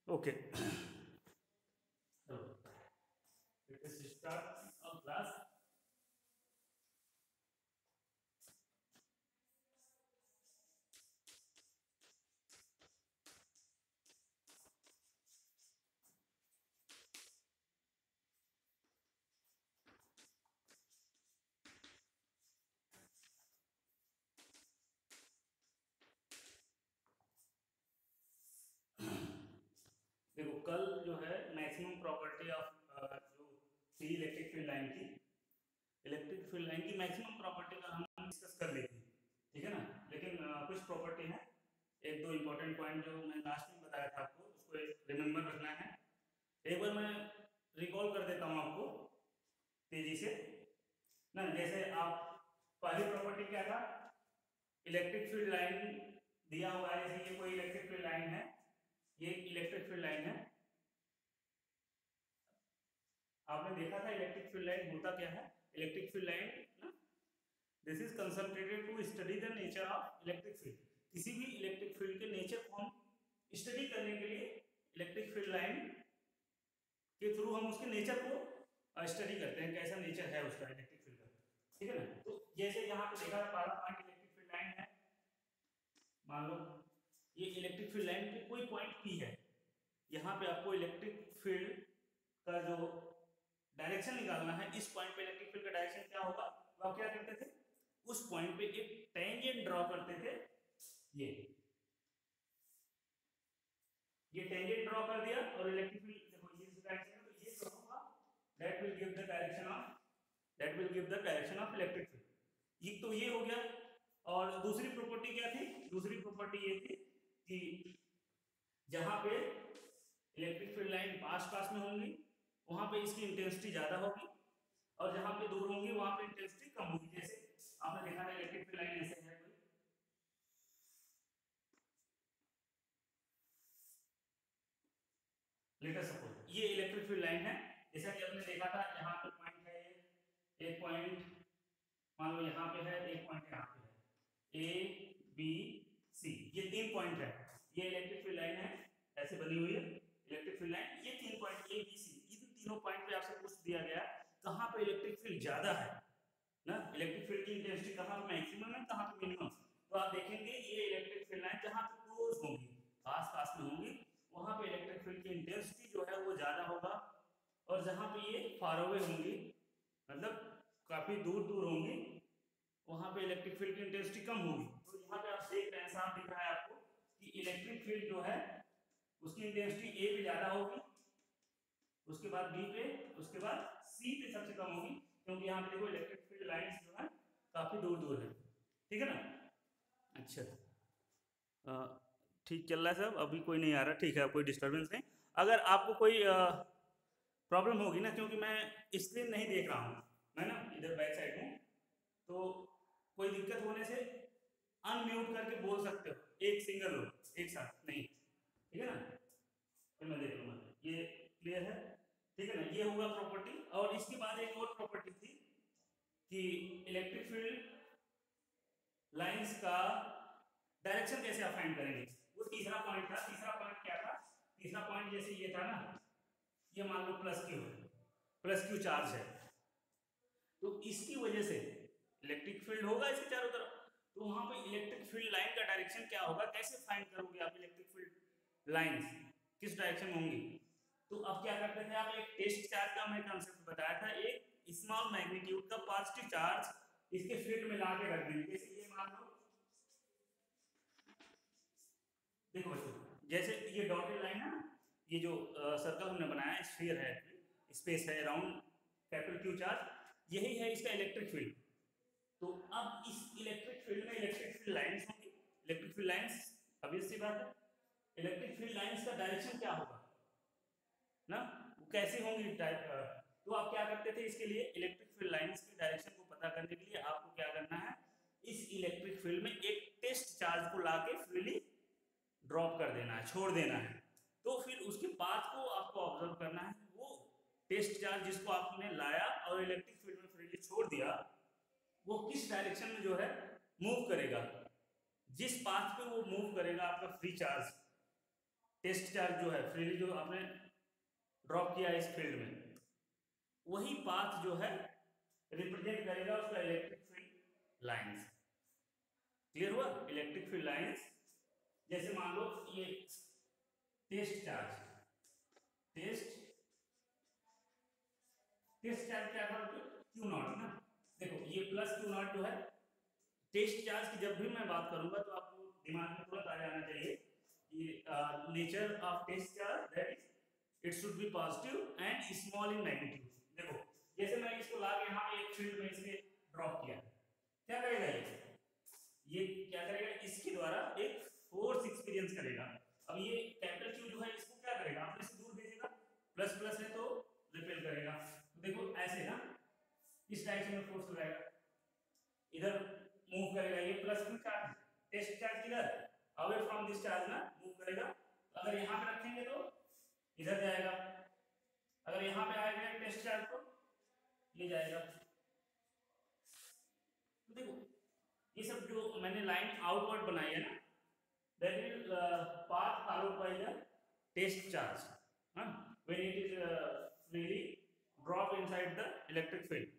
Okay, let's start our class. देखो, कल जो है मैक्सिमम प्रॉपर्टी ऑफ जो थ्री इलेक्ट्रिक फील्ड लाइन की मैक्सिमम प्रॉपर्टी का हम डिस्कस कर लेते हैं, ठीक है ना। लेकिन कुछ प्रॉपर्टी है, एक दो इंपॉर्टेंट पॉइंट जो मैं लास्ट में बताया था आपको, उसको रिमेंबर रखना है। एक बार मैं रिकॉल कर देता हूँ आपको तेजी से ना। जैसे आप पहली प्रॉपर्टी क्या था, इलेक्ट्रिक फील्ड लाइन दिया हुआ है। जैसे ये कोई इलेक्ट्रिक फील्ड लाइन है, ये इलेक्ट्रिक फील्ड लाइन है। आपने देखा था इलेक्ट्रिक फील्ड लाइन होता क्या है। Electric field line, this is concentrated to study the nature of electric field. किसी भी इलेक्ट्रिक फील्ड के नेचर को हम स्टडी करने के लिए इलेक्ट्रिक फील्ड लाइन के थ्रू हम उसके नेचर को स्टडी करते हैं, कैसा नेचर है उसका इलेक्ट्रिक फील्ड का, ठीक है ना। तो जैसे यहाँ पे देखा था पहला पॉइंट इलेक्ट्रिक फील्ड लाइन है। मान लो ये इलेक्ट्रिक फील्ड लाइन पे कोई पॉइंट पी है, यहाँ पे आपको इलेक्ट्रिक फील्ड का जो डायरेक्शन निकालना है। इस पॉइंट पे इलेक्ट्रिक फील्ड का डायरेक्शन क्या होगा, तो आप क्या करते थे, उस पॉइंट पे एक टेंजेंट ड्रॉ करते थे। ये टेंजेंट ड्रॉ कर दिया और इलेक्ट्रिक फील्ड देखो ये डायरेक्शन है, तो ये जो होगा that will give the direction of electric field. ये तो ये हो गया। और दूसरी प्रॉपर्टी क्या थी, दूसरी प्रॉपर्टी ये थी कि जहां पे इलेक्ट्रिक फील्ड लाइन पास पास में होंगी वहां पे इसकी इंटेंसिटी ज्यादा होगी, और जहां पे दूर होंगी वहां पे इंटेंसिटी कम होगी। जैसे आपने देखा है इलेक्ट्रिक फील्ड लाइन ऐसे है कोई, लेट अस सपोज ये इलेक्ट्रिक फील्ड लाइन है। जैसा कि आपने देखा था यहाँ पे पॉइंट है, एक पॉइंट मान लो यहाँ पे है, एक पॉइंट यहाँ पे है, ए बी सी, ये तीन पॉइंट है। ये इलेक्ट्रिक फील्ड लाइन है, ऐसे बनी हुई है इलेक्ट्रिक फील्ड लाइन। ये तीन पॉइंट ए बी सी, इन तीनों पॉइंट पे आपसे पूछ दिया गया कहाँ पे इलेक्ट्रिक फील्ड ज्यादा है ना, इलेक्ट्रिक फील्ड की इंटेंसिटी कहाँ पे मैक्सिमम है, कहाँ पे मिनिमम। तो आप देखेंगे ये इलेक्ट्रिक फील्ड लाइन जहाँ पे क्लोज होंगी, पास पास में होंगी, वहां पे इलेक्ट्रिक फील्ड की इंटेंसिटी जो है वो ज्यादा होगा। और जहां पे ये फार अवे होंगी, मतलब काफी दूर दूर होंगी, वहां पे इलेक्ट्रिक फील्ड की इंटेंसिटी कम होगी। तो यहाँ पे आप देख रहे हैं, साफ दिख रहा है आपको कि इलेक्ट्रिक फील्ड जो है उसकी इंटेंसिटी ए पे ज्यादा होगी, उसके बाद बी पे, उसके बाद सी पे सबसे कम होगी, क्योंकि यहाँ पे देखो इलेक्ट्रिक फील्ड लाइंस जो है काफी दूर दूर है, ठीक है ना। अच्छा, ठीक चल रहा है सब, अभी कोई नहीं आ रहा, ठीक है, कोई डिस्टर्बेंस नहीं। अगर आपको कोई प्रॉब्लम होगी ना, क्योंकि मैं स्क्रीन नहीं देख रहा हूँ, मैं ना इधर बैक साइड हूँ, तो कोई दिक्कत होने से अनम्यूट करके बोल सकते हो, एक सिंगल हो एक साथ नहीं, ठीक है ना। फिर मैं देख लूंगा, ये क्लियर है, ठीक है ना। ये होगा प्रॉपर्टी। और इसके बाद एक और प्रॉपर्टी थी कि इलेक्ट्रिक फील्ड लाइंस का डायरेक्शन कैसे आप फाइंड करेंगे। वो तीसरा पॉइंट था। तीसरा पॉइंट क्या था, तीसरा पॉइंट जैसे ये था ना, ये मान लो प्लस क्यू है, प्लस क्यू चार्ज है, तो इसकी वजह से इलेक्ट्रिक फील्ड होगा इसके चारों तरफ। तो वहां पे इलेक्ट्रिक फील्ड लाइन का डायरेक्शन क्या होगा, कैसे फाइंड करोगे आप इलेक्ट्रिक फील्ड लाइंस किस डायरेक्शन में होंगी। तो अब क्या करते थे आप, एक टेस्ट चार्ज का मैं कंसेप्ट बताया था, एक स्मॉल मैग्नीट्यूड का पॉजिटिव चार्ज इसके फील्ड में ला के रख देंगे। जैसे ये मान लो, देखो बच्चों, जैसे ये डॉटेड लाइन है ना, ये जो सर्कल हमने बनाया स्फीयर है, स्पेस है अराउंड कैपिटल क्यू चार्ज, यही है इसका इलेक्ट्रिक फील्ड। तो अब इस इलेक्ट्रिक फील्ड में इलेक्ट्रिक फील्ड लाइंस होंगी। इलेक्ट्रिक फील्ड लाइंस, ऑब्वियस सी बात है, इलेक्ट्रिक फील्ड लाइंस का डायरेक्शन क्या होगा ना, वो कैसे होंगी तो आप क्या करते थे, इसके लिए इलेक्ट्रिक फील्ड लाइंस के डायरेक्शन को पता करने के लिए आपको क्या करना है, इस इलेक्ट्रिक फील्ड में एक टेस्ट चार्ज को लाके फ्रीली ड्रॉप कर देना है, छोड़ देना है। तो फिर उसके पाथ को आपको ऑब्जर्व करना है, वो टेस्ट चार्ज जिसको आपने लाया और इलेक्ट्रिक फील्ड में फ्रीली छोड़ दिया, वो किस डायरेक्शन में जो है मूव करेगा। जिस पाथ पे वो मूव करेगा आपका फ्री चार्ज, टेस्ट चार्ज जो है फ्रीली जो आपने ड्रॉप किया इस फील्ड में, वही पाथ जो है रिप्रेजेंट करेगा उसका इलेक्ट्रिक फील्ड लाइंस। क्लियर हुआ? इलेक्ट्रिक फील्ड लाइंस जैसे मान लो ये टेस्ट चार्ज, टेस्ट चार्ज क्या था क्यू नॉट ना। देखो ये प्लस क्यू नॉट जो है टेस्ट चार्ज की जब भी मैं बात करूंगा तो आपको दिमाग में तुरंत आ जाना चाहिए ये nature of test charge that is it should be positive and small in magnitude. देखो जैसे मैं इसको ला के यहाँ पे एक फील्ड में इसके ड्रॉप किया, क्या करेगा ये क्या करेगा, इसके द्वारा एक फोर्स एक्सपीरियंस करेगा। अब ये कैपिटल क्यू जो है इसको क्या करेगा, अपने से दूर भेजेगा, प्लस प्लस है तो रिपेल करेगा। तो देखो ऐसे ना इस डायरेक्शन में फोर्स लगाएगा, इधर मूव करेगा, ये plus q charge test charge किधर अवे फ्रॉम दिस चार्ज ना मूव करेगा। अगर यहाँ पे रखेंगे तो इधर जाएगा, अगर यहाँ पे आएगा टेस्ट चार्ज तो ये जाएगा। तो देखो ये सब जो मैंने लाइन आउटवर्ड बनाई है ना that will path followed by the test charge when it is freely drop inside the electric field.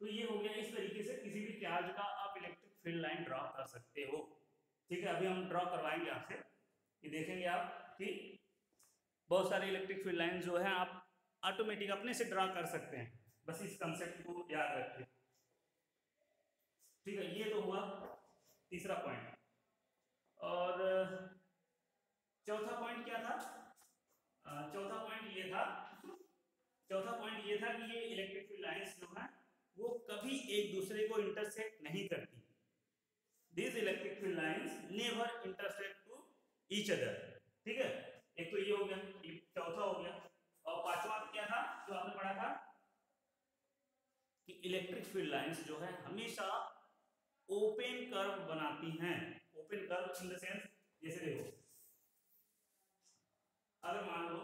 तो ये हो गया, इस तरीके से किसी भी चार्ज का आप इलेक्ट्रिक फील्ड लाइन ड्रॉ कर सकते हो। ठीक है, अभी हम ड्रॉ करवाएंगे आपसे, ये देखेंगे आप कि बहुत सारे इलेक्ट्रिक फील्ड लाइन जो है आप ऑटोमेटिक अपने से ड्रॉ कर सकते हैं, बस इस कंसेप्ट को याद रखिए। ठीक है, ये तो हुआ तीसरा पॉइंट। और चौथा पॉइंट क्या था? चौथा पॉइंट ये था कि ये इलेक्ट्रिक फील्ड लाइंस जो है वो कभी एक दूसरे को इंटरसेक्ट नहीं करती। These electric field lines never intersect to each other। ठीक है, एक तो ये हो गया, ये चौथा हो गया। और पांचवा क्या था जो आपने पढ़ा था कि इलेक्ट्रिक फील्ड लाइंस जो है हमेशा ओपन कर्व बनाती हैं। Open curve in the sense, जैसे देखो अगर मान लो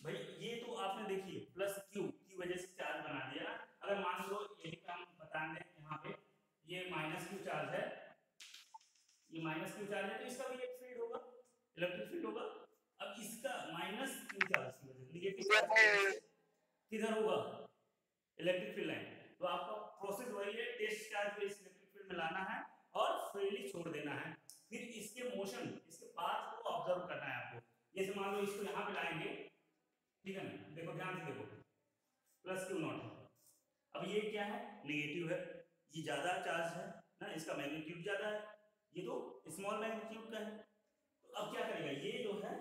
भाई ये तो आपने देखिए प्लस क्यू की वजह से चार्ज बना दिया। अगर मान लो यही पे हम बता दें यहाँ पे ये माइनस क्यू चार्ज है, ये माइनस क्यू चार्ज है तो इसका भी एक फील्ड होगा, इलेक्ट्रिक फील्ड होगा। अब इसका माइनस क्यू चार्ज की वजह से निगेटिव चार्ज किधर होगा, इलेक्ट्रिक फील्ड लाइन। तो आपका प्रोसेस वही है, टेस्ट चार्ज को इस इलेक्ट्रिक फील्ड में लाना है और फ्रीली छोड़ देना है, फिर इसके मोशन इसके पाथ को ऑब्जर्व करना है आपको। जैसे मान लो इसको यहाँ पे लाएंगे, ठीक है ना, देखो ध्यान से देखो प्लस क्यू नॉट, अब ये क्या है नेगेटिव है, ये ज्यादा चार्ज है ना, इसका मैग्नीट्यूड ज्यादा है, ये तो स्मॉल मैग्नीट्यूड का है। तो अब क्या करेगा ये जो है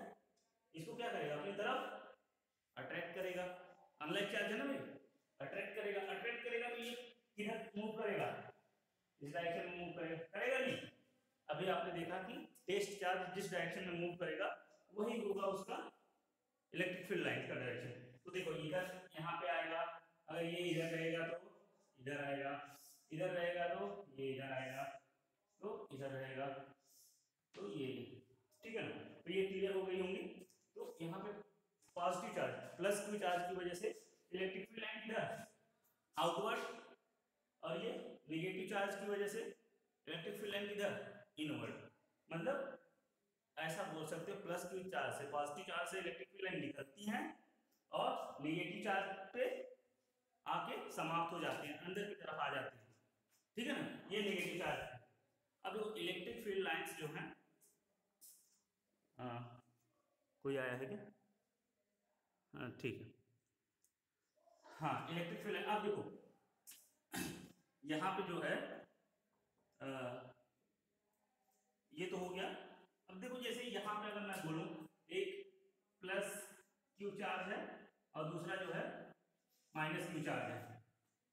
इसको क्या करेगा अपनी तरफ अट्रैक्ट करेगा, अनलाइक चार्ज है ना भाई, अट्रैक्ट करेगा तो ये किधर मूव करेगा, इस डायरेक्शन में मूव करेगा नहीं। अभी आपने देखा कि टेस्ट चार्ज जिस डायरेक्शन में मूव करेगा वही होगा उसका इलेक्ट्रिक फील्ड लाइन का डायरेक्शन। तो देखो इधर यहाँ पे आएगा, अगर ये इधर रहेगा तो इधर आएगा, इधर रहेगा तो ये इधर आएगा, तो इधर रहेगा तो ये, ठीक है ना। तो ये क्लियर हो गई होंगी। तो यहाँ पे positive charge plus q charge की वजह से इलेक्ट्रिक फील्ड लाइन इधर आउटवर्ड, और ये नेगेटिव चार्ज की वजह से इलेक्ट्रिक फील्ड लाइन इधर इनवर्ड। मतलब ऐसा बोल सकते हो प्लस क्यू चार्ज से पॉजिटिव चार्ज से इलेक्ट्रिक फील्ड लाइन निकलती हैं और नेगेटिव चार्ज पे आके समाप्त हो जाते हैं, अंदर की तरफ आ जाते हैं, ठीक है ना, ये नेगेटिव चार्ज है। अब जो इलेक्ट्रिक फील्ड लाइंस जो हैं, कोई आया है क्या? हाँ ठीक है, हाँ इलेक्ट्रिक फील्ड लाइन। अब देखो यहाँ पे जो है ये तो हो गया। अब देखो जैसे यहाँ पे अगर मैं बोलूं एक प्लस क्यू चार्ज है और दूसरा जो है माइनस क्यू चार्ज है,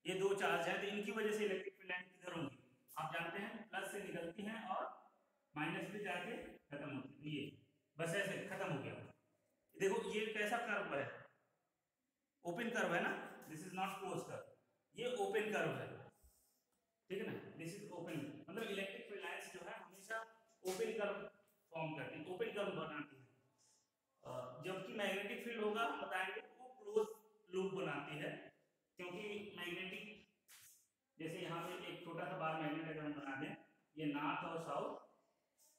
ये दो चार्ज है, तो इनकी वजह से इलेक्ट्रिक फील्ड लाइन किधर होंगी आप जानते हैं, प्लस से निकलती हैं और माइनस पे जाके खत्म होती है, ये बस ऐसे खत्म हो गया। देखो ये कैसा कर्व है, ओपन कर्व है ना, this is not close curve, ये ओपन कर्व है, ठीक है ना, दिस इज ओपन। मतलब इलेक्ट्रिक फील्ड लाइंस जो है हमेशा ओपन कर्व फॉर्म करती है, ओपन कर्व बनाती है। जबकि मैग्नेटिक फील्ड होगा हम बताएंगे वो क्लोज लूप बनाती है, क्योंकि मैग्नेटिक जैसे यहाँ पे एक छोटा सा बार मैग्नेट अगर हम बना दें, ये नॉर्थ और साउथ,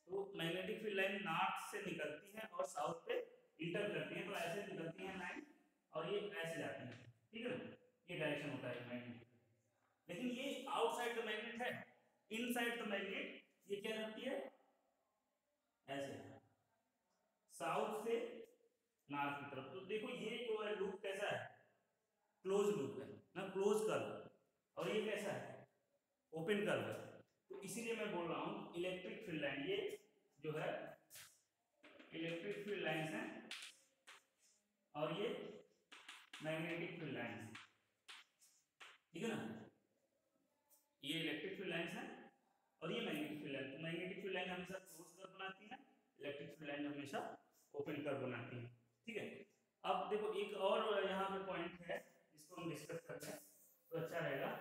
तो मैग्नेटिक फील्ड लाइन नॉर्थ से निकलती है और साउथ पे इंटर करती है, तो ऐसे निकलती है लाइन और ये ऐसे जाती है, ठीक है ना, ये डायरेक्शन होता है मैग्नेट। लेकिन ये आउटसाइड द मैग्नेट है, इनसाइड द मैग्नेट ये क्या करती है, ऐसे साउथ से नॉर्थ की तरफ। तो देखो ये जो है लूप कैसा है, क्लोज लूप है ना, क्लोज कर्व, और ये कैसा है, ओपन कर्व है। तो इसीलिए मैं बोल रहा हूँ इलेक्ट्रिक फील्ड लाइन, ये जो है इलेक्ट्रिक फील्ड लाइंस हैं और ये मैग्नेटिक फील्ड लाइंस, ठीक है ना, ये इलेक्ट्रिक फील्ड लाइंस हैं और ये मैग्नेटिक फील्ड लाइन। तो मैग्नेटिक फील्ड लाइन हमेशा क्लोज कर्व बनाती है, इलेक्ट्रिक फील्ड लाइन हमेशा ओपन कर्व बनाती है, ठीक है। अब देखो एक और यहाँ पे पॉइंट है जिसको हम डिस्कस करते हैं तो अच्छा रहेगा।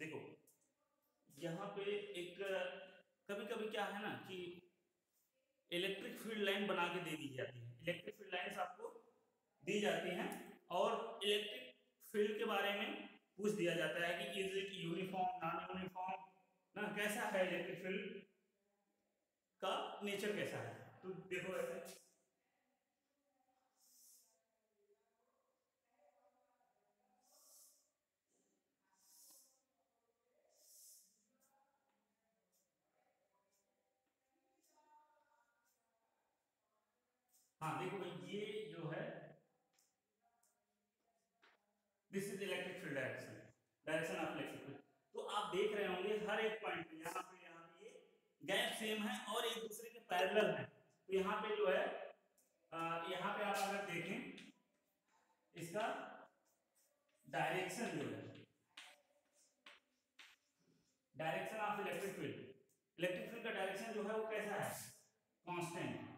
देखो यहाँ पे एक कभी कभी क्या है ना कि इलेक्ट्रिक फील्ड लाइन बना के दे दी जाती है, इलेक्ट्रिक फील्ड लाइन्स आपको दी जाती हैं और इलेक्ट्रिक फील्ड के बारे में पूछ दिया जाता है कि is it uniform, non uniform ना, कैसा है इलेक्ट्रिक फील्ड का नेचर कैसा है। तो देखो ऐसे हाँ देखो भाई ये जो है this is electric field direction, direction of electric field. तो आप देख रहे होंगे हर एक पॉइंट पे यहाँ पे ये गैप सेम है और एक दूसरे के पैरेलल है। तो यहाँ पे जो है यहाँ पे आप अगर देखें इसका डायरेक्शन जो है, direction of electric field, electric field का डायरेक्शन जो है वो कैसा है, कांस्टेंट।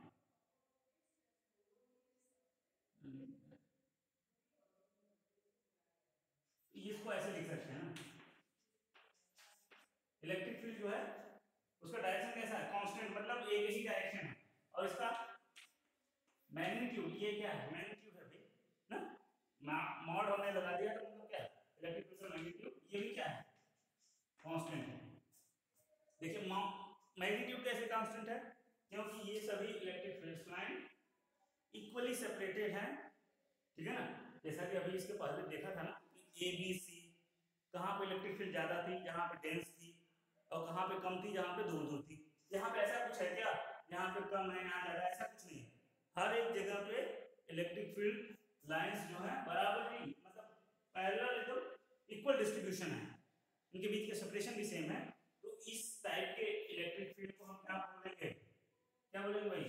इसको ऐसे लिख सकते हैं ना, इलेक्ट्रिक फील्ड जो है उसका डायरेक्शन कैसा है, कांस्टेंट, मतलब एक ही डायरेक्शन है। और इसका मैग्नीट्यूड, ये क्या है, मैग्नीट्यूड है भाई ना, मॉड हमने लगा दिया तो मतलब क्या है, इलेक्ट्रिक फील्ड का मैग्नीट्यूड, ये भी क्या है, कांस्टेंट है। देखिए मैग्नीट्यूड कैसे कांस्टेंट है, क्योंकि ये सभी electric field line equally separated हैं, ठीक है ना। जैसा कि अभी इसके पहले देखा था ना ए बी सी, कहाँ पे इलेक्ट्रिक फील्ड ज्यादा थी, जहाँ पे डेंस थी, और कहाँ पे कम थी, जहाँ पे दूर दूर थी। यहाँ पे ऐसा कुछ है क्या, यहाँ पे कम है यहाँ ज्यादा, ऐसा कुछ नहीं है। हर एक जगह पे इलेक्ट्रिक फील्ड लाइंस जो है बराबर ही, मतलब पैरेलल एकदम इक्वल डिस्ट्रीब्यूशन है, इनके बीच के सेपरेशन भी सेम है। तो इस टाइप के इलेक्ट्रिक फील्ड को हम क्या बोलेंगे, क्या बोलेंगे भाई,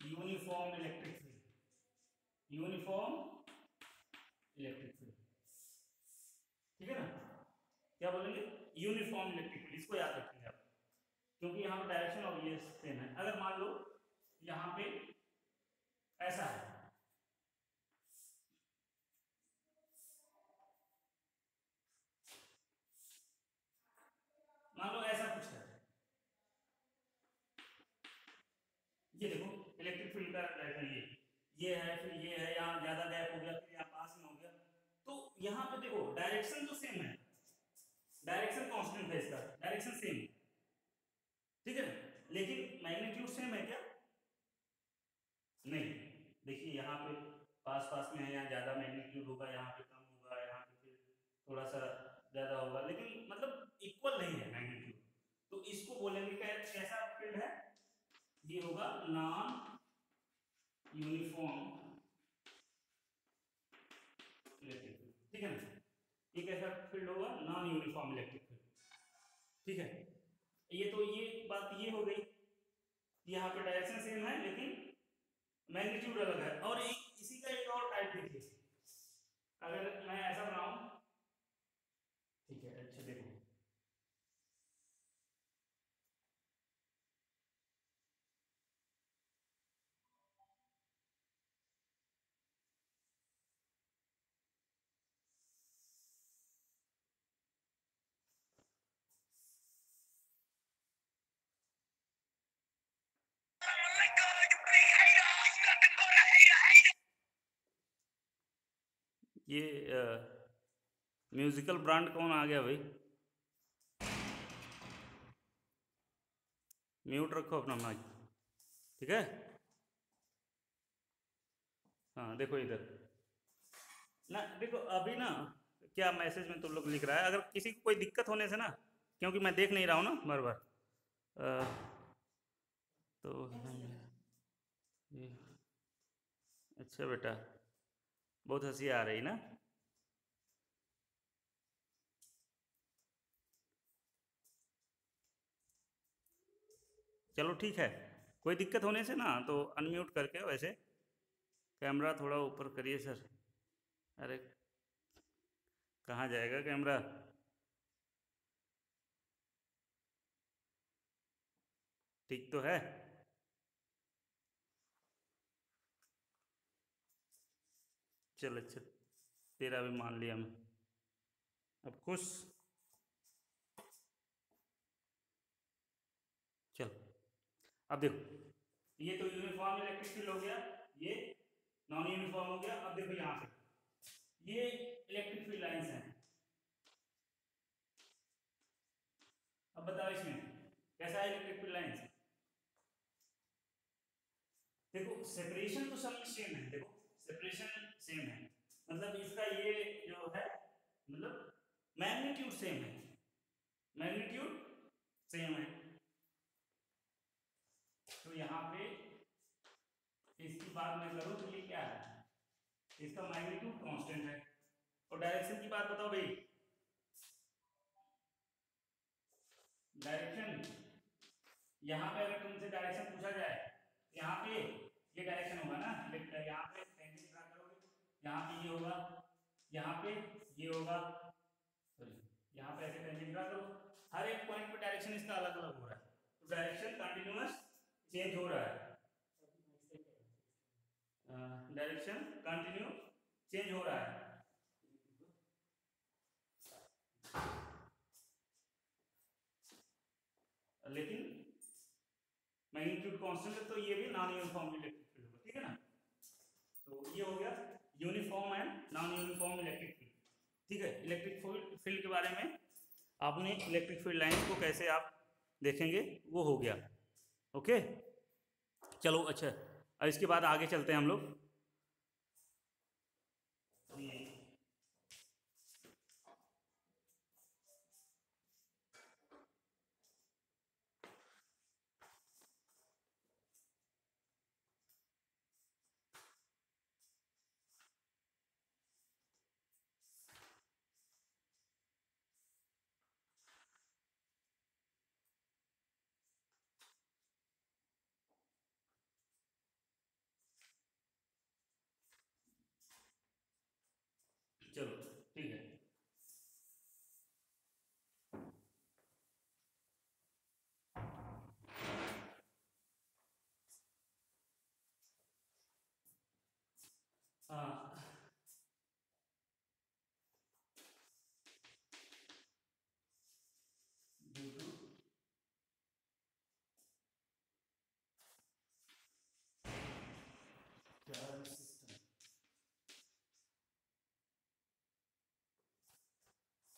uniform electric field, uniform electric field, ठीक है ना, क्या बोलेंगे, यूनिफॉर्म इलेक्ट्रिक फील्ड। इसको याद रखेंगे आप, क्योंकि यहाँ पे डायरेक्शन और ये सेम है। अगर मान लो यहाँ पे ऐसा है, मान लो ऐसा कुछ है, ये देखो इलेक्ट्रिक फील्ड का डायरेक्शन ये है, फिर ये है, यहाँ ज्यादा गैप हो गया, फिर यहाँ पास में हो गया। तो यहाँ पे देखो डायरेक्शन तो सेम है, डायरेक्शन कांस्टेंट है, इसका डायरेक्शन सेम, ठीक है, लेकिन मैग्नीट्यूड सेम है क्या, नहीं। देखिए यहाँ पे पास पास में है, यहाँ ज्यादा मैग्नीट्यूड होगा, यहाँ पे कम होगा, यहाँ पे फिर थोड़ा सा ज्यादा होगा, लेकिन मतलब इक्वल नहीं है मैग्नीट्यूड। तो इसको बोलेंगे कैसा फील्ड है, ये होगा नॉन यूनिफॉर्म इलेक्ट्रिक फील्ड, ठीक है ना, ये कैसा फील्ड होगा, नॉन यूनिफॉर्म इलेक्ट्रिक फील्ड, ठीक है। ये तो ये बात ये हो गई, यहाँ पे डायरेक्शन सेम है लेकिन मैग्नीट्यूड अलग है। और एक इसी का एक और टाइप देखिए, अगर मैं ऐसा बनाऊं, ठीक है, अच्छा देखो ये म्यूजिकल ब्रांड कौन आ गया भाई? म्यूट रखो अपना माइक, ठीक है? हाँ देखो इधर ना, देखो अभी ना क्या मैसेज में तुम लोग लिख रहा है, अगर किसी को कोई दिक्कत होने से ना, क्योंकि मैं देख नहीं रहा हूँ ना बार बार, तो ये अच्छा बेटा, बहुत हंसी आ रही ना? चलो ठीक है, कोई दिक्कत होने से ना तो अनम्यूट करके वैसे कैमरा थोड़ा ऊपर करिए सर। अरे कहाँ जाएगा कैमरा? ठीक तो है? चल अच्छा, तेरा भी मान लिया मैं। अब खुश? चल अब देखो, ये तो यूनिफॉर्म इलेक्ट्रिक फील्ड हो गया, ये नॉन यूनिफॉर्म हो गया। अब देखो यहाँ से ये इलेक्ट्रिक फील्ड लाइंस हैं। अब बताओ इसमें कैसा है इलेक्ट्रिक फील्ड लाइंस? देखो सेपरेशन तो सब में सेम है, देखो सेपरेशन सेम है, मतलब इसका ये जो है, मतलब मैग्नीट्यूड सेम है, मैग्नीट्यूड सेम है। तो यहाँ पे इसकी बात मैं करूँ तो ये क्या है, इसका मैग्नीट्यूड कांस्टेंट है। और डायरेक्शन की बात बताओ भाई, डायरेक्शन यहाँ पे अगर तुमसे डायरेक्शन पूछा जाए, यहाँ पे ये डायरेक्शन होगा ना, यहाँ पे टेंजेंट ड्रा करोगे, यहाँ पे ये होगा, यहाँ पे ये होगा, सॉरी यहाँ पे ऐसे टेंजेंट ड्रा करो, हर एक पॉइंट पे डायरेक्शन इसका अलग अलग हो रहा है, तो डायरेक्शन कंटिन्यूअस चेंज हो रहा है, डायरेक्शन कंटिन्यू चेंज हो रहा है। लेकिन मैग्नीट्यूड कांस्टेंट है, तो ये भी नॉन यूनिफॉर्म इलेक्ट्रिक फील्ड होगा, ठीक है ना? तो ये हो गया uniform and non uniform electric field, ठीक है? इलेक्ट्रिक फील्ड के बारे में आपने इलेक्ट्रिक फील्ड लाइन को कैसे आप देखेंगे वो हो गया, ओके? चलो अच्छा, अब इसके बाद आगे चलते हैं हम लोग। चलो ठीक है,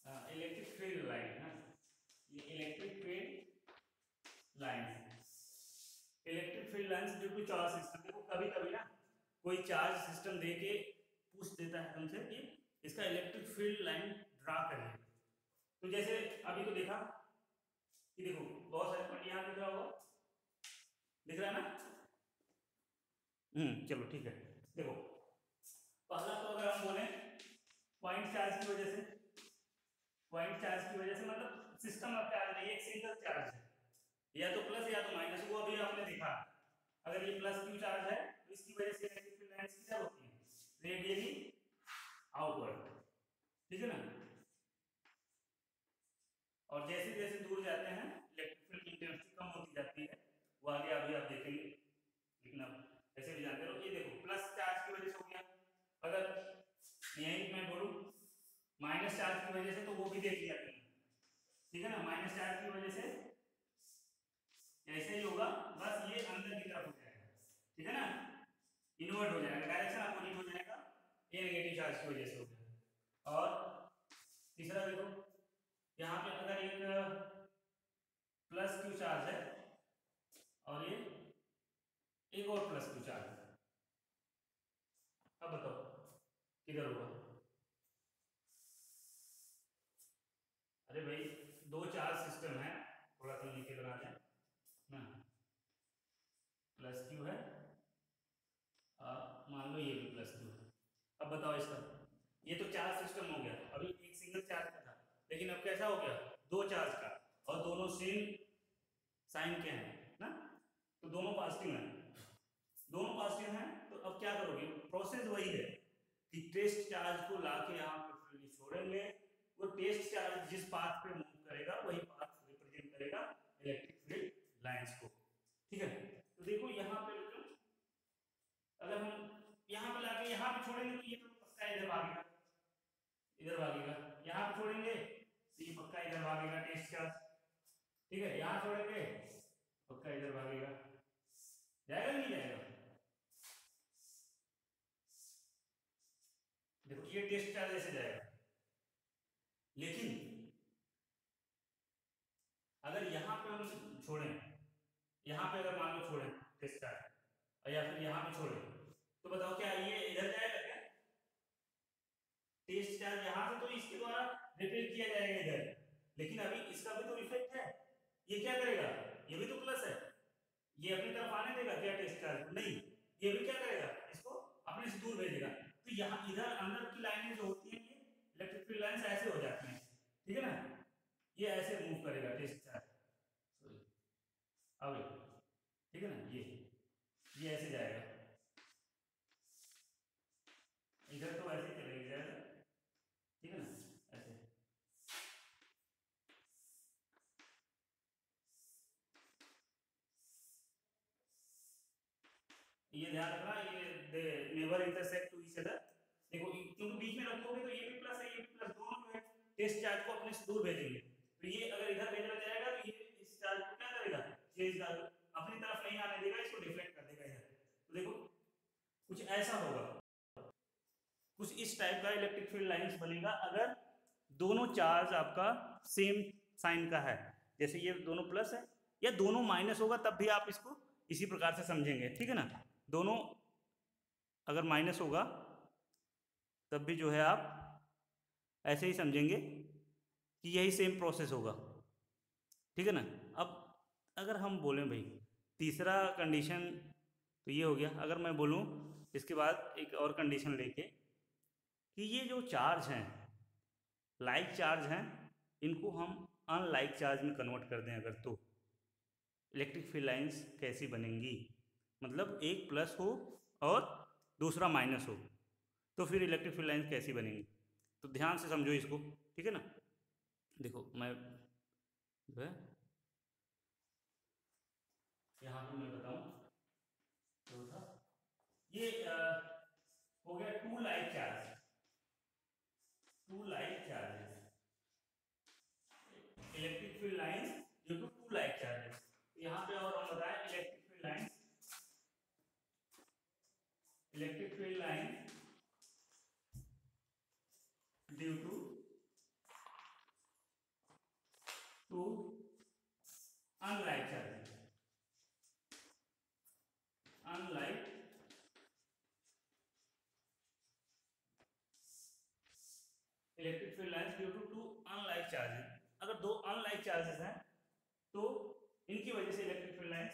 हाँ इलेक्ट्रिक फील्ड लाइन है, ये electric field lines, electric field lines due to charge system. देखो कभी कभी ना कोई चार्ज सिस्टम दे के पूछ देता है तुमसे कि इसका इलेक्ट्रिक फील्ड लाइन ड्रा करिए, तो जैसे अभी तो देखा कि देखो बहुत सारे पॉइंट यहाँ दिख रहा होगा, दिख रहा है ना? चलो ठीक है, देखो पहला तो अगर हम बोले पॉइंट चार्ज की वजह से, पॉइंट चार्ज की वजह से मतलब सिस्टम ऑफ चार्ज नहीं, एक सिंगल चार्ज है, या तो प्लस या तो माइनस, वो अभी आपने देखा। अगर ये प्लस क्यू चार्ज है तो इसकी वजह से इलेक्ट्रिक फील्ड लाइंस क्या होती है, रेडियली आउटवर्ड, ठीक है ना? और जैसे जैसे दूर जाते हैं इलेक्ट्रिक फील्ड की इंटेंसिटी कम होती जाती है, वो आगे अभी आप देखेंगे, लेकिन अब ऐसे भी जानते रहो। ये देखो प्लस चार्ज की वजह से हो गया, अगर यही मैं बोलूँ माइनस चार्ज की वजह से, तो वो भी देख लिया, ठीक है ना? माइनस चार्ज की वजह से ऐसे ही होगा, बस ये अंदर की तरफ हो जाएगा, ठीक है ना? इन्वर्ट हो जाएगा, डायरेक्शन अपोजिट हो जाएगा, ये नेगेटिव चार्ज की वजह से हो जाएगा, तीसरा देखो, यहाँ पे अगर एक प्लस क्यू चार्ज है और ये एक और प्लस क्यू चार्ज है, अब बताओ किधर होगा? अरे भाई दो चार्ज सिस्टम है, थोड़ा सा नीचे बना दें ना, प्लस क्यू है, मान लो ये भी प्लस क्यू है। अब बताओ इसका, ये तो चार्ज सिस्टम हो गया, अभी एक सिंगल चार्ज का था, लेकिन अब कैसा हो गया? दो चार्ज का, और दोनों सेम साइन के हैं ना, तो दोनों पॉजिटिव हैं, दोनों पॉजिटिव हैं। तो अब क्या करोगे? प्रोसेस वही है कि टेस्ट चार्ज को लाके यहाँ पे छोड़ेंगे, वो टेस्ट चार्ज जिस पाथ पे मूव करेगा वही पाथ रिप्रेजेंट करेगा इलेक्ट्रिक फील्ड लाइंस को, ठीक है? तो देखो यहाँ पे अगर हम यहाँ पे लाके यहाँ पे छोड़ेंगे तो ये तो पक्का इधर भागेगा, इधर भागेगा, यहाँ पे छोड़ेंगे तो ये पक्का इधर भागेगा टेस्ट चार्ज, ठीक है? यहाँ छोड़ेंगे पक्का इधर भागेगा, जाएगा नहीं जाएगा? देखो ये टेस्ट चार्ज ऐसे जाएगा, लेकिन अगर यहाँ पे हम छोड़ें, यहाँ पे अगर मान लो छोड़ें टेस्ट चार्ज, या फिर यहाँ पे छोड़ें, तो बताओ क्या ये इधर जाएगा क्या? टेस्ट चार्ज यहाँ से तो इसके द्वारा रिपेल किया जाएगा इधर, लेकिन अभी इसका भी तो इफेक्ट है, ये क्या करेगा? ये भी तो प्लस है, ये अपनी तरफ आने देगा क्या टेस्ट चार्ज? नहीं, ये भी क्या करेगा? इसको अपने से दूर भेजेगा। तो यहाँ इधर अंदर की लाइनें जो होती हैं, ये इलेक्ट्रिक फील्ड लाइंस ऐसे हो जाती हैं, ठीक है ना? ये ऐसे मूव करेगा टेस्ट चार्ज, अब ठीक है ना, ये ऐसे जाएगा, इधर तो ऐसे चलेगा जाएगा, ठीक है ना, ऐसे। ये ध्यान रखना, ये never intersect to each other. देखो क्योंकि बीच में रखोगे तो ये भी प्लस है, ये भी प्लस, दोनों जो है टेस्ट चार्ज को अपने से दूर भेजेंगे, तो ये अगर इधर भेजा जाएगा तो ये इस चार्ज को क्या करेगा? ये इस चार्ज अपनी तरफ नहीं आने देगा, इसको डिफ्लेक्ट कर देगा इधर। तो देखो कुछ ऐसा होगा, कुछ इस टाइप का इलेक्ट्रिक फील्ड लाइंस बनेगा अगर दोनों चार्ज आपका सेम साइन का है, जैसे ये दोनों प्लस है या दोनों माइनस होगा तब भी आप इसको इसी प्रकार से समझेंगे, ठीक है ना? दोनों अगर माइनस होगा तब भी जो है आप ऐसे ही समझेंगे कि यही सेम प्रोसेस होगा, ठीक है ना? अब अगर हम बोलें भाई तीसरा कंडीशन तो ये हो गया, अगर मैं बोलूँ इसके बाद एक और कंडीशन लेके कि ये जो चार्ज हैं लाइक चार्ज हैं, इनको हम अनलाइक चार्ज में कन्वर्ट कर दें अगर, तो इलेक्ट्रिक फील्ड लाइंस कैसी बनेंगी? मतलब एक प्लस हो और दूसरा माइनस हो, तो फिर इलेक्ट्रिक फील्ड लाइंस कैसी बनेंगी? तो ध्यान से समझो इसको, ठीक है ना? देखो मैं जो है यहाँ पे मैं बताऊँ तो था ये हो गया two like charge, two like charges, electric field lines due to two like charges. यहाँ पे और हम बताएं electric field lines, electric field line due to two unlike charges, unlike electric field lines due to two unlike charges. अगर दो unlike charges हैं तो इनकी वजह से इलेक्ट्रिक फील्ड लाइंस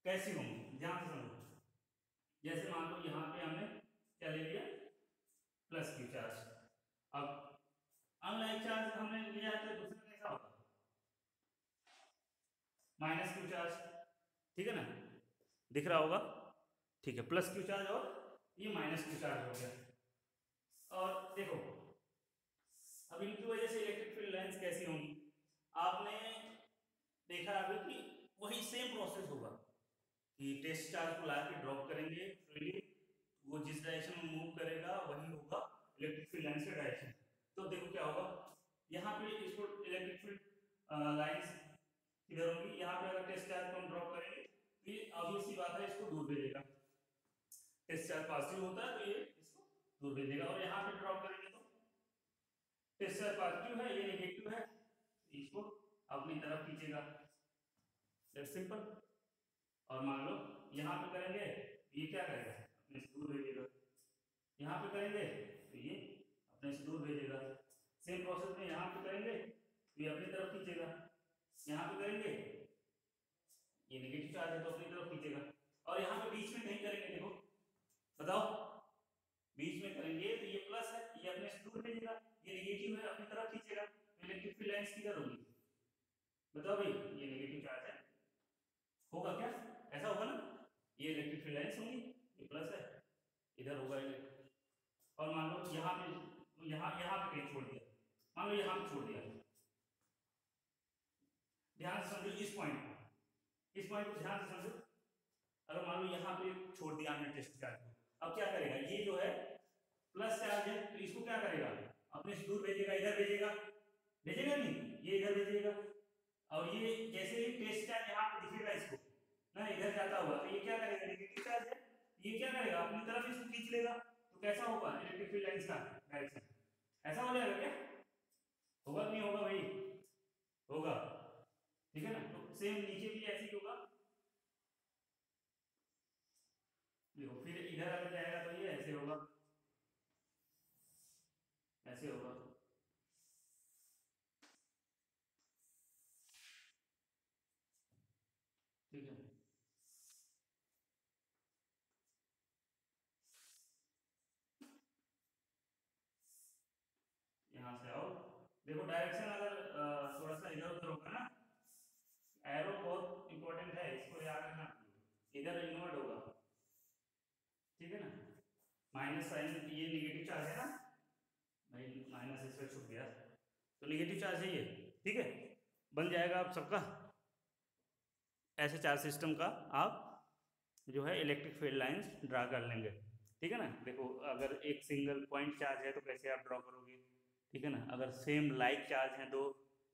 कैसी होंगी? ध्यान से समझो, जैसे मान लो यहाँ पे हमने क्या ले लिया? Plus q charge. अब अनलाइक चार्ज हमने लिया तो दूसरा कैसा होगा? माइनस क्यू चार्ज, ठीक है ना? दिख रहा होगा, ठीक है? प्लस क्यू चार्ज और ये माइनस क्यू चार्ज हो गया। और देखो अब इनकी वजह से इलेक्ट्रिक फील्ड लाइंस कैसी होंगी? आपने देखा अभी कि वही सेम प्रोसेस होगा कि टेस्ट चार्ज को लाके ड्रॉप करेंगे फ्रीली, वो जिस डायरेक्शन में मूव करेगा वही होगा इलेक्ट्रिक फील्ड लाइंस का डायरेक्शन। तो देखो क्या होगा, यहाँ पे इसको इलेक्ट्रिक फील्ड लाइंस इधर होगी, यहाँ पे अगर टेस्ट चार्ज को हम ड्रॉप करेंगे तो ये ऑब्वियस सी बात है इसको दूर भेजेगा, टेस्ट चार्ज पॉजिटिव होता है तो ये इसको दूर भेजेगा, और यहाँ पे ड्रॉप करेंगे तो टेस्ट चार्ज पॉजिटिव है, ये नेगेटिव है, इसको अपनी तरफ खींचेगा, दैट्स सिंपल। और मान लो यहाँ पे करेंगे, ये क्या करेगा, अपने से दूर भेजेगा। यहाँ पे करेंगे तो ये अपने से दूर भेजेगा। सेम प्रोसेस में यहाँ पे करेंगे तो ये अपनी तरफ खींचेगा। यहाँ पे करेंगे, ये नेगेटिव चार्ज है तो अपनी तरफ खींचेगा। और यहाँ पे बीच में कहीं करेंगे, देखो बताओ, बीच में करेंगे तो ये प्लस है, ये अपने से दूर भेजेगा, ये नेगेटिव है अपनी तरफ खींचेगा। इलेक्ट्रिक फील्ड लाइंस किधर होगी, बताओ भाई, ये नेगेटिव चार्ज है, होगा क्या, ऐसा होगा ना, ये इलेक्ट्रिक फील्ड लाइंस होंगी, ये प्लस है, इधर होगा इलेक्ट्रिक। और मान लो यहाँ पे, यहाँ पे कहीं छोड़ दिया, मान लो यहाँ पे छोड़ दिया, ध्यान से समझो इस पॉइंट को, इस पॉइंट को ध्यान से समझो। अगर मान लो यहाँ पे छोड़ दिया हमने टेस्ट चार्ज को, अब क्या करेगा, ये जो है प्लस चार्ज है तो इसको क्या करेगा, अपने से दूर भेजेगा, इधर भेजेगा, भेजेगा नहीं, ये इधर भेजेगा। और ये जैसे ही टेस्ट चार्ज यहाँ पे दिखेगा इसको ना, इधर जाता हुआ, तो ये क्या करेगा, नेगेटिव चार्ज है, ये क्या करेगा, अपनी तरफ इसको खींच लेगा। तो कैसा होगा इलेक्ट्रिक फील्ड लाइंस का डायरेक्शन, ऐसा हो जाएगा क्या, होगा नहीं होगा भाई, होगा, ठीक है ना। तो सेम नीचे भी ऐसे ही होगा, देखो फिर इधर अगर जाएगा तो ये ऐसे होगा, ऐसे होगा, ठीक है। यहाँ से आओ, देखो डायरेक्शन अगर थोड़ा सा इधर उधर होगा ना, एरो बहुत इंपॉर्टेंट है, इसको याद रखना, इधर इन्वर्ट होगा, ठीक है ना, माइनस साइन, ये नेगेटिव चार्ज है ना भाई, माइनस इसमें छुप गया, तो नेगेटिव चार्ज है ये, ठीक है। बन जाएगा आप सबका, ऐसे चार्ज सिस्टम का आप जो है इलेक्ट्रिक फील्ड लाइंस ड्रा कर लेंगे, ठीक है ना। देखो अगर एक सिंगल पॉइंट चार्ज है तो कैसे आप ड्रॉ करोगे, ठीक है ना। अगर सेम लाइक चार्ज हैं दो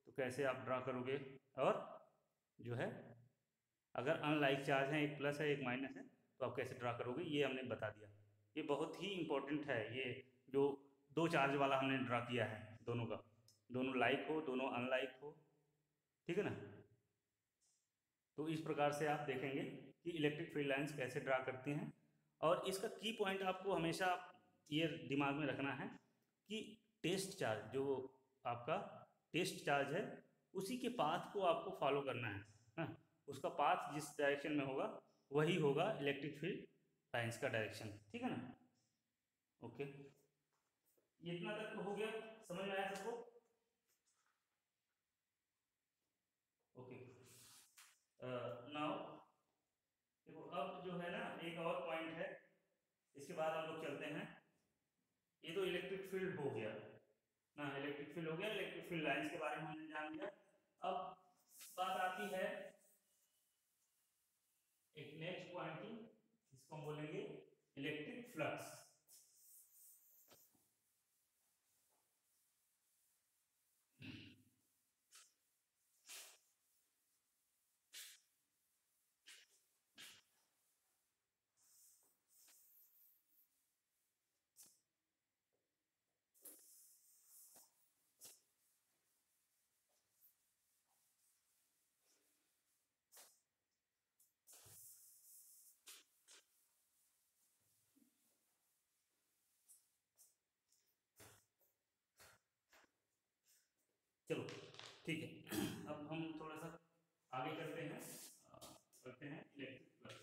तो कैसे आप ड्रॉ करोगे, और जो है अगर अनलाइक चार्ज हैं, एक प्लस है एक माइनस है, तो आप कैसे ड्रा करोगे, ये हमने बता दिया। ये बहुत ही इंपॉर्टेंट है, ये जो दो चार्ज वाला हमने ड्रा किया है, दोनों का, दोनों लाइक हो दोनों अनलाइक हो, ठीक है ना। तो इस प्रकार से आप देखेंगे कि इलेक्ट्रिक फील्ड लाइंस कैसे ड्रा करती हैं। और इसका की पॉइंट आपको हमेशा ये दिमाग में रखना है कि टेस्ट चार्ज जो आपका टेस्ट चार्ज है, उसी के पाथ को आपको फॉलो करना है ना, उसका पाथ जिस डायरेक्शन में होगा वही होगा इलेक्ट्रिक फील्ड लाइंस का डायरेक्शन, ठीक है ना। ओके, ये इतना तक तो हो गया, समझ में आया सबको, ओके। नाउ देखो अब जो है ना, एक और पॉइंट है, इसके बाद हम लोग चलते हैं। ये तो इलेक्ट्रिक फील्ड हो गया ना, इलेक्ट्रिक फील्ड हो गया, इलेक्ट्रिक फील्ड लाइंस के बारे में हमने जान लिया। अब बात आती है एक नेक्स्ट पॉइंट की, जिसको हम बोलेंगे इलेक्ट्रिक फ्लक्स। चलो ठीक है, अब हम थोड़ा सा आगे करते हैं, करते हैं electric flux.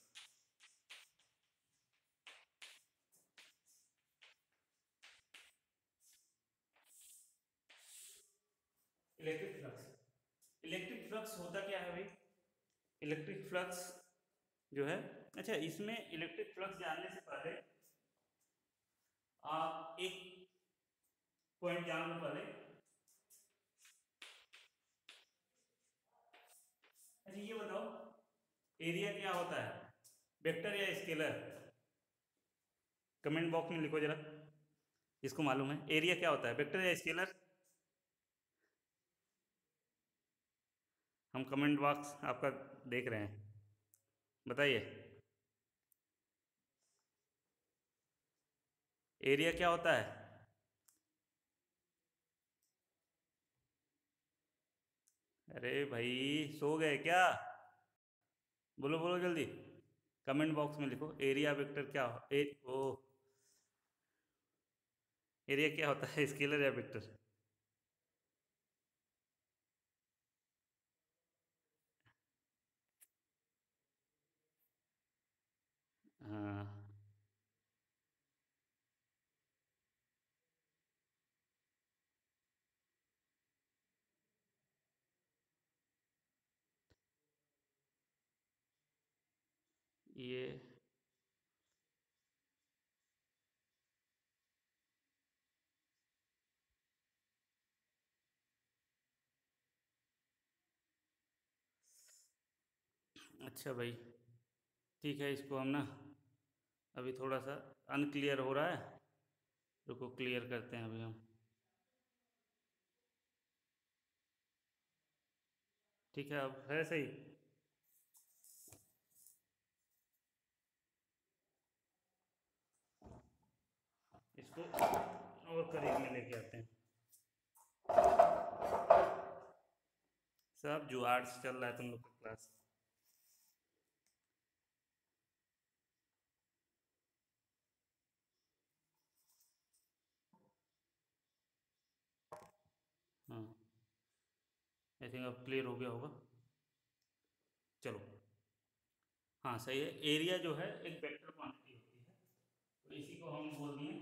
Electric flux, electric flux होता क्या है भाई, इलेक्ट्रिक फ्लक्स जो है, अच्छा इसमें इलेक्ट्रिक फ्लक्स जानने से पहले आप एक पॉइंट जान लो पहले। अच्छा ये बताओ, एरिया क्या होता है, वेक्टर या स्केलर, कमेंट बॉक्स में लिखो जरा, इसको मालूम है एरिया क्या होता है, वेक्टर या स्केलर। हम कमेंट बॉक्स आपका देख रहे हैं, बताइए एरिया क्या होता है। अरे भाई, सो गए क्या? बोलो बोलो जल्दी। कमेंट बॉक्स में लिखो एरिया वेक्टर क्या हो ओ एरिया क्या होता है, स्केलर या वेक्टर? हाँ, ये अच्छा भाई, ठीक है, इसको हम ना अभी थोड़ा सा अनक्लियर हो रहा है, रुको क्लियर करते हैं अभी हम। ठीक है, अब है सही। इसको और करीब में लेके आते हैं। सब जुगाड़ से चल रहा है तुम लोग का क्लास। हाँ, आई थिंक अब क्लियर हो गया होगा। चलो, हाँ सही है। एरिया जो है एक वेक्टर क्वांटिटी होती है, तो इसी को हम बोल दिए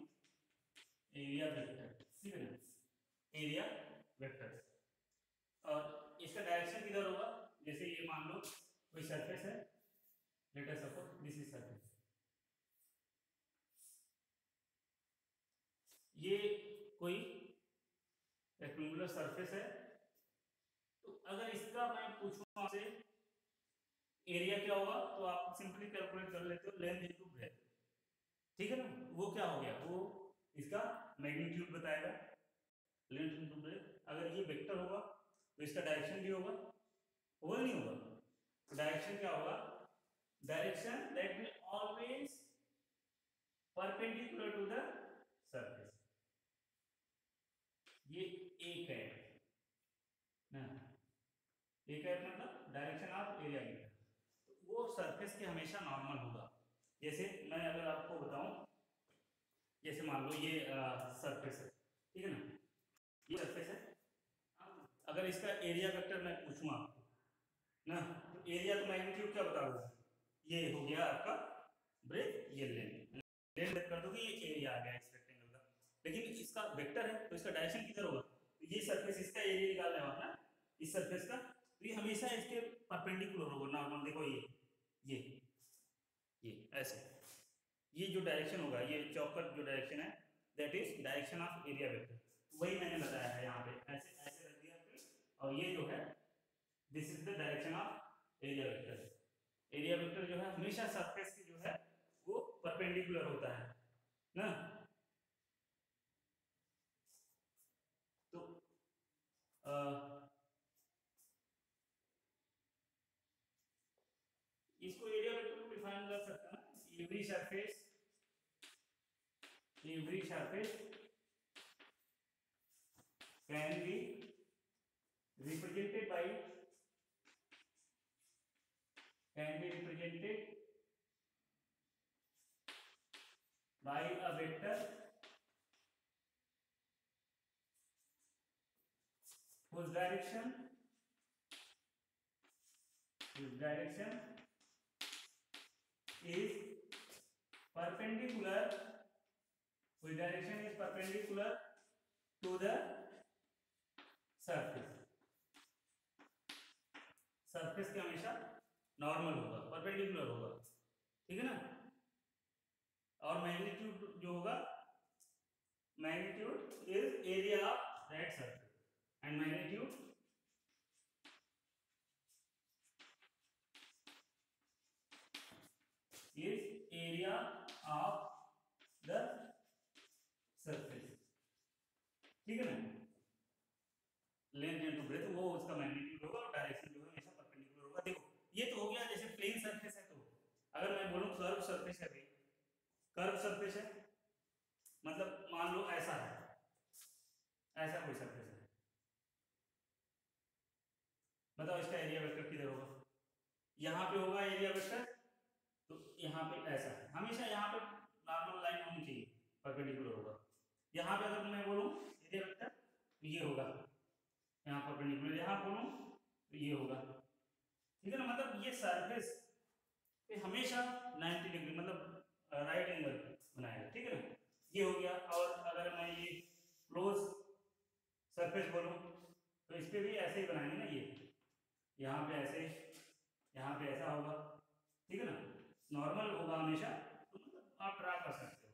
एरिया वेक्टर, ठीक है ना? Area vector. और इसका डायरेक्शन किधर होगा? जैसे ये मान लो कोई सरफेस है, let us suppose this is surface, ये कोई रेक्टेंगुलर सरफेस है। तो अगर इसका मैं पूछूं आपसे एरिया क्या होगा, तो आप सिंपली कैलकुलेट कर लेते हो लेंथ इनटू ब्रेथ, ठीक है ना? वो क्या हो गया, वो इसका मैग्नीट्यूड बताएगा, लेंथ इनटू ब्रेथ। अगर ये वेक्टर होगा तो इसका डायरेक्शन भी होगा, होगा नहीं होगा? तो डायरेक्शन क्या होगा? Direction that will always perpendicular to the surface. ये एक है ना, एक है मतलब डायरेक्शन ऑफ एरिया मीटर, तो वो सरफेस के हमेशा नॉर्मल होगा। जैसे मैं अगर आपको बताऊं, जैसे मान लो ये सरफेस है, ठीक है ना? ये सरफेस है। अगर इसका एरिया वेक्टर मैं पूछूं आपको ना, तो एरिया का मैग्नीट्यूड क्या बता दूंगा? ये हो गया आपका ब्रेथ, ये लेंथ, लेंथ कर दोगे ये एरिया आ गया इस रेक्टेंगल का। लेकिन इसका वेक्टर है तो इसका डायरेक्शन किधर होगा? तो ये सरफेस, इसका एरिया निकालने वाला ना, इस सरफेस का, तो ये हमेशा इसके परपेंडिकुलर होगा नॉर्मल। देखो ये ये ऐसे, ये जो डायरेक्शन होगा, ये चौकट जो डायरेक्शन है, that is direction of area vector. वही मैंने बताया है यहाँ पे, ऐसे ऐसे रख दिया फिर, और ये जो है this is the direction of area vector. Area vector जो है हमेशा सरफेस की जो है वो परपेंडिकुलर होता है ना। तो आ, इसको एरिया वेक्टर को डिफाइन कर सकते हैं ना, every surface can be represented by can be represented by a vector whose direction is perpendicular, whose direction is perpendicular to the surface। Surface के हमेशा नॉर्मल होगा, परपेंडिकुलर होगा, ठीक है ना? और मैग्नीट्यूड जो होगा, magnitude is area of that surface, and magnitude is area of the surface, ठीक है ना? लेंथ इनटू ब्रेथ, वो उसका मैग्नीट्यूड होगा, और डायरेक्शन जो है हमेशा परपेंडिकुलर होगा। देखो, ये तो हो गया जैसे प्लेन सरफेस है। तो अगर मैं बोलूं कर्व सरफेस है भाई, कर्व सरफेस है मतलब मान लो ऐसा है, ऐसा कोई सरफेस है, यहाँ पे होगा एरिया वेक्टर, तो यहाँ पे ऐसा है, हमेशा यहाँ पे नॉर्मल लाइन होनी चाहिए, परपेंडिकुलर होगा। यहाँ पे अगर मैं बोलूँ एरिया वेक्टर तो ये होगा, यहाँ परपेंडिकुलर, यहाँ बोलूँ तो ये होगा, ठीक है ना। मतलब ये सरफेस पे हमेशा 90 डिग्री मतलब राइट एंगल बनाएगा, ठीक है ना, ये हो गया। और अगर मैं ये क्लोज सरफेस बोलूँ तो इस पे भी ऐसे ही बनाएंगे ना, ये यहाँ पे ऐसे, यहाँ पे ऐसा होगा, ठीक है ना, नॉर्मल होगा हमेशा, तो मतलब आप ड्रा कर सकते हो।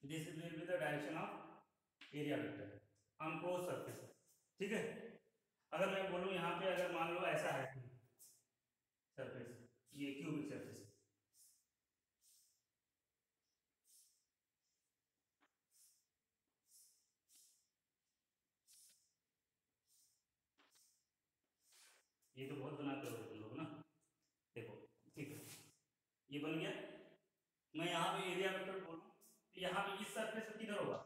This will be the direction of area vector on close surface, ठीक है। अगर मैं बोलूँ यहाँ पे, अगर मान लो ऐसा है सरफेस, ये क्यूबिक सरफेस, ये तो बहुत बनाते हो तुम लोग ना, देखो, ठीक है, ये बन गया। मैं यहाँ पे एरिया वेक्टर बोलूँ तो यहाँ पे इस सरफेस पे किधर होगा,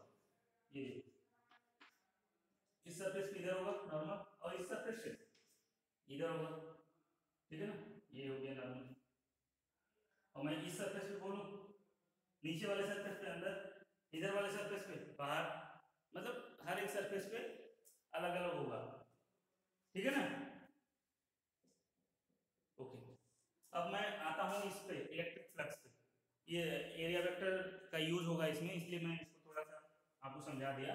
ये इस सरफेस पे इधर होगा नॉर्मल, और इस सरफेस पे इधर होगा, ठीक है ना, ये हो गया नॉर्मल। और मैं इस सरफेस पे बोलूँ, नीचे वाले सरफेस पे अंदर, इधर वाले सरफेस पे बाहर, मतलब हर एक सरफेस पे अलग अलग होगा, ठीक है ना। ओके, अब मैं आता हूँ इस पे इलेक्ट्रिक फ्लक्स पे। ये एरिया वेक्टर का यूज होगा इसमें, इसलिए मैं इसको थोड़ा सा आपको समझा दिया।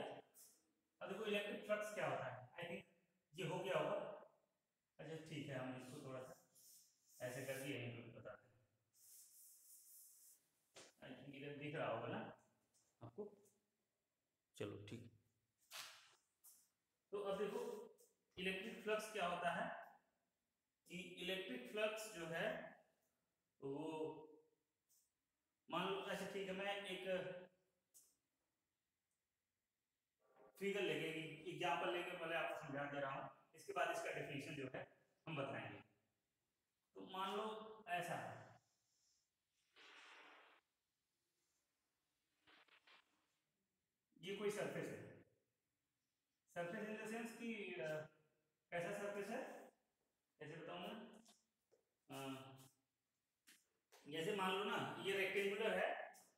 अब देखो इलेक्ट्रिक फ्लक्स क्या होता है, आई थिंक ये हो गया होगा। अच्छा ठीक है, हम इसको थोड़ा सा ऐसे करके यहीं पे बताते हैं, आई थिंक इधर दिख रहा होगा ना आपको, चलो ठीक। तो अब देखो इलेक्ट्रिक फ्लक्स क्या होता है, कि इलेक्ट्रिक फ्लक्स जो है वो मान लो, अच्छा ठीक है, मैं एक फिगर लेके एग्जांपल लेके पहले आपको समझा दे रहा हूँ, इसके बाद इसका डेफिनेशन जो है हम बताएंगे। तो मान लो ऐसा है, ये कोई सरफेस है, सरफेस इन द सेंस कि कैसा सरफेस है, कैसे बताऊं मैं, जैसे मान लो ना ये रेक्टेंगुलर है,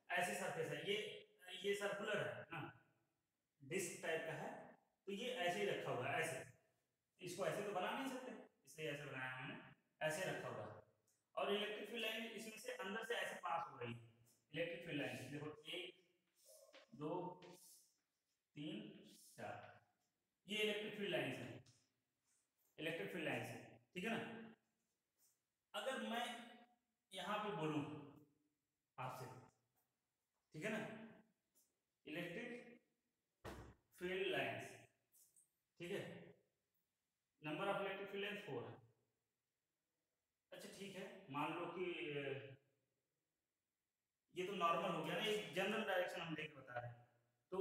ऐसे सरफेस है, ये सर्कुलर है ना, डिस्क टाइप का है, तो ये ऐसे ही रखा हुआ है, ऐसे, इसको ऐसे तो बना नहीं सकते, इसलिए ऐसे बनाया हमने, ऐसे रखा हुआ है। और इलेक्ट्रिक फील्ड लाइन इसमें से अंदर से ऐसे पास हो रही है, इलेक्ट्रिक फील्ड लाइन देखो, 1 2 3 4, ये इलेक्ट्रिक फील्ड लाइन है, इलेक्ट्रिक फील्ड लाइन है, ठीक है ना। अगर मैं यहां पे बोलूं आपसे, ठीक है ना, इलेक्ट्रिक फील्ड लाइंस, ठीक है, number of electric field lines 4 है। अच्छा ठीक है, मान लो कि ये तो नॉर्मल हो गया ना, एक जनरल डायरेक्शन हम लेके बता रहे हैं, तो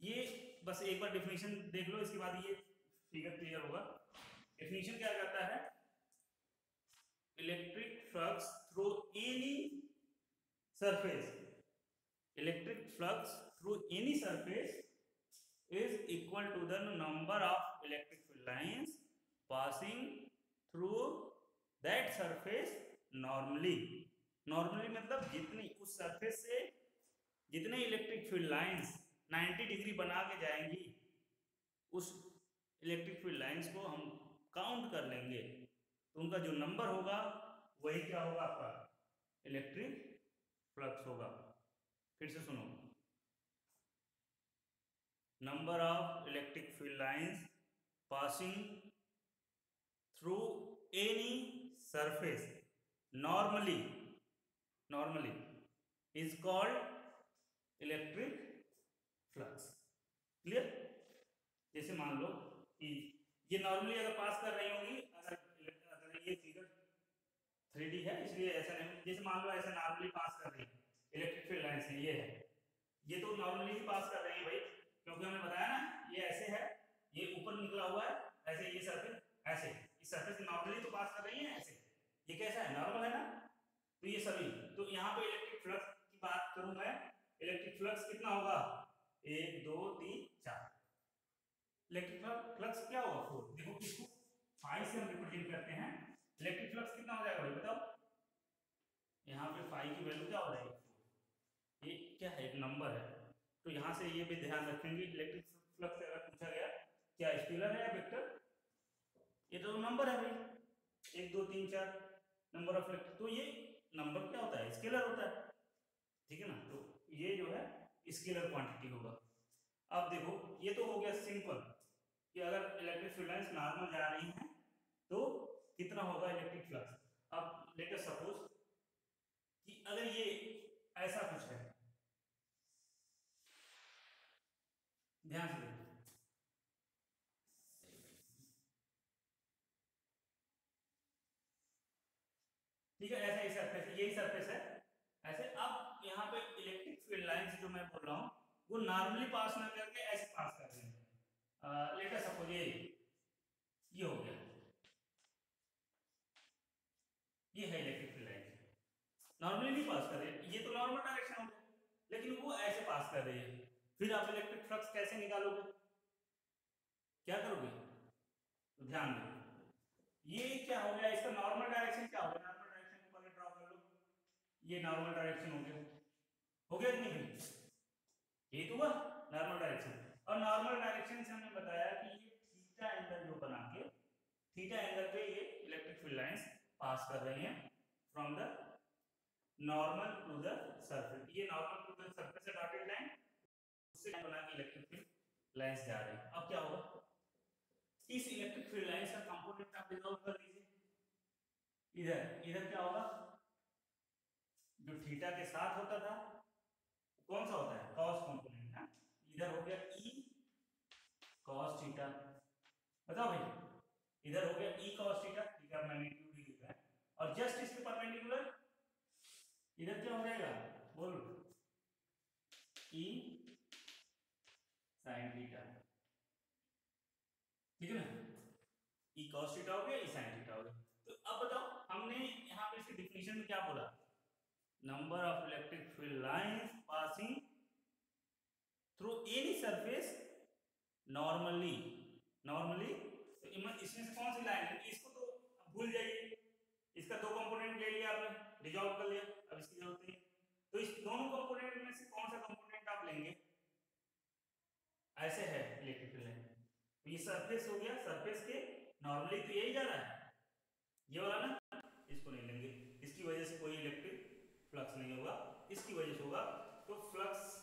ये बस एक बार डेफिनेशन देख लो, इसके बाद ये फिगर क्लियर होगा। डेफिनेशन क्या कहता है, electric flux through any surface, electric flux through any surface is equal to the number of electric field lines passing through that surface normally. normally मतलब जितनी उस सरफेस से जितने इलेक्ट्रिक फील्ड लाइंस 90 डिग्री बना के जाएंगी, उस इलेक्ट्रिक फील्ड लाइंस को हम काउंट कर लेंगे, तो उनका जो नंबर होगा वही क्या होगा, आपका इलेक्ट्रिक फ्लक्स होगा। फिर से सुनो, number of electric field lines passing through any surface normally is called electric flux. Clear? जैसे मान लो कि ये नॉर्मली अगर पास कर रही होंगी, अगर ये फिगर 3D है इसलिए ऐसा नहीं, जैसे मान लो ऐसा नॉर्मली पास कर रही है इलेक्ट्रिक फील्ड लाइन से, ये है, ये तो नॉर्मली ही पास कर रही है भाई, क्योंकि हमने बताया ना ये ऐसे है, ये ऊपर निकला हुआ है, ऐसे ये सरफेस, ऐसे इस सरफेस नॉर्मली तो पास कर रही है ऐसे, ये कैसा है, नॉर्मल है ना। तो ये सभी, तो यहाँ पे इलेक्ट्रिक फ्लक्स की बात करूं मैं, इलेक्ट्रिक फ्लक्स कितना होगा, 1 2 3 4, इलेक्ट्रिक फ्लक्स क्या होगा 4। देखो इसको 5 से हम रिप्रेजेंट करते हैं, इलेक्ट्रिक फ्लक्स नंबर है, तो यहाँ से ये भी ध्यान रखेंगे इलेक्ट्रिक फ्लक्स अगर पूछा गया क्या स्केलर है या वेक्टर, ये तो नंबर है भाई 1 2 3 4 नंबर ऑफ इलेक्ट्रिक, तो ये नंबर क्या होता है स्केलर होता है, ठीक है ना। तो ये जो है स्केलर क्वांटिटी होगा। अब देखो ये तो हो गया सिंपल कि अगर इलेक्ट्रिक फील्ड लाइंस नॉर्मल जा रही हैं तो कितना होगा इलेक्ट्रिक फ्लक्स। अब लेट अस सपोज कि अगर ये ऐसा कुछ है, ध्यान से देखो, ठीक है, ऐसा ही सरफेस, यही सरफेस है ऐसे। अब यहाँ पे इलेक्ट्रिक फील्ड लाइंस जो मैं बोल रहा हूँ वो नॉर्मली पास ना करके ऐसे पास कर रहे हैं। लेट अस सपोज ये हो गया, ये है इलेक्ट्रिक फील्ड लाइन, नॉर्मली नहीं पास कर रहे, ये तो नॉर्मल डायरेक्शन हो गया, लेकिन वो ऐसे पास कर रही है। फिर आप इलेक्ट्रिक फ्लक्स कैसे निकालोगे, क्या करोगे, तो ध्यान दो ये क्या हो गया, इसका नॉर्मल डायरेक्शन क्या हो गया, नॉर्मल डायरेक्शन को पहले ड्रॉ कर लो, ये नॉर्मल डायरेक्शन हो गया, हो गया कि नहीं भाई, ये तो हुआ नॉर्मल डायरेक्शन। और नॉर्मल डायरेक्शन से हमने बताया कि ये थीटा एंगल जो बना के थीटा एंगल पे ये इलेक्ट्रिक फील्ड लाइंस पास कर रही हैं from the normal to the surface, ये नॉर्मल टू द सरफेस से डॉटेड लाइन उससे बना के इलेक्ट्रिक फील्ड लाइंस जा रही है। अब क्या होगा, इस इलेक्ट्रिक फील्ड लाइंस का कंपोनेंट आप रिजॉल्व कर लीजिए, इधर इधर क्या होगा, जो थीटा के साथ होता था कौन सा होता है cos कंपोनेंट ना, इधर हो गया e cos थीटा, बताओ भाई, इधर हो गया e cos theta, theta magnitude ही लिख रहा है, और जस्ट इसके परपेंडिकुलर इधर क्या हो जाएगा, बोल, e sin थीटा, ठीक है ना, e cos थीटा हो गया, e sin थीटा हो गया। तो अब बताओ हमने यहाँ पे इसकी डिफिनेशन में क्या बोला, number of electric field lines passing through any surface normally, normally तो इसमें से कौन सी लाइन है, इसको तो भूल जाइए, इसका दो कंपोनेंट ले लिया आपने, डिसॉल्व कर लिया, अब इसकी जरूरत नहीं है, तो इस दोनों कंपोनेंट में से कौन सा कंपोनेंट आप लेंगे, ऐसे है इलेक्ट्रिक फील्ड लाइन, तो ये सरफेस हो गया, सरफेस के नॉर्मली तो यही जा रहा है, ये वाला ना, इसको नहीं लेंगे, इसकी वजह से कोई इलेक्ट्रिक फ्लक्स नहीं होगा, इसकी वजह से होगा, तो फ्लक्स